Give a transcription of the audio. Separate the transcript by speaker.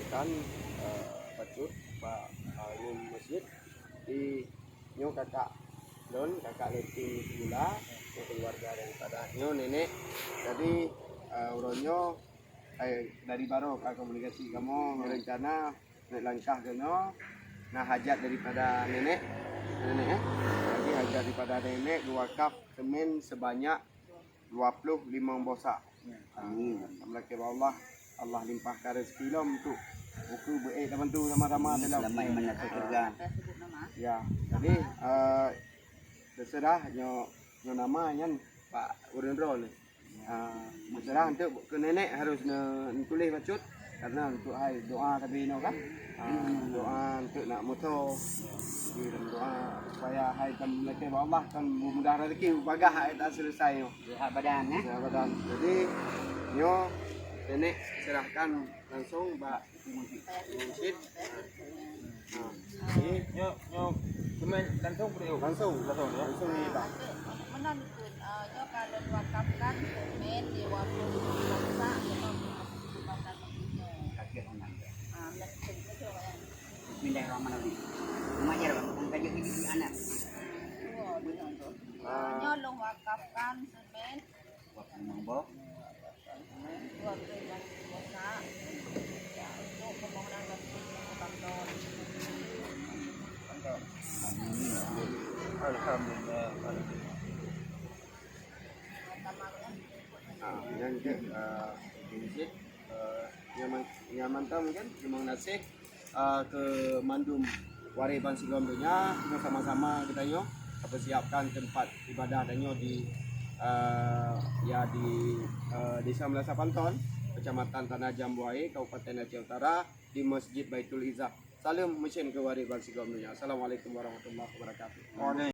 Speaker 1: serahkan bacut pak ini masjid di nyo kakak don kakak leting gula keluarga daripada nyo nenek. Jadi uronyo dari barokah komunikasi kamu rencana langkah keno nah hajat daripada nenek jadi hajat daripada nenek wakaf semen sebanyak 25 bosak. Amin. Alhamdulillah Allah limpahkan rezeki lo untuk buku baik bantu sama-sama dalam ya. Jadi terserah nyo nama kan Pak Urendro ni. Terserah untuk ke nenek harus tulis bacut karena untuk hai doa tadi no kan. Doa untuk nak motor. Doa supaya hai kan leke Allah kan mudah rezeki bagah hai tak selesai no.
Speaker 2: Sehat badan
Speaker 1: Sehat badan. Jadi nyo nenek serahkan langsung Pak Mungsit.
Speaker 3: Nyo cuma langsung ni Pak.
Speaker 4: Menonton nyo kalau wakafkan komen di waktu masa
Speaker 2: Bismillahirrahmanirrahim. Mengajar bang, kaji ini anak.
Speaker 4: nyo long wakafkan semen
Speaker 2: Waktu nombor.
Speaker 4: waktu yang masa untuk pembangunan masjid Banton.
Speaker 3: Alhamdulillah.
Speaker 1: Yang ke masjid nyaman tam kan memang nasih ke mandum wariban Sigomdonya kita sama-sama kita nyo persiapkan tempat ibadah danyo di ya di Desa Melasa Panton, Kecamatan Tanah Jambuai, Kabupaten Aceh Utara di Masjid Baitul Izzah. Salam mesin ke wariban Sigomdonya. Assalamualaikum warahmatullahi wabarakatuh.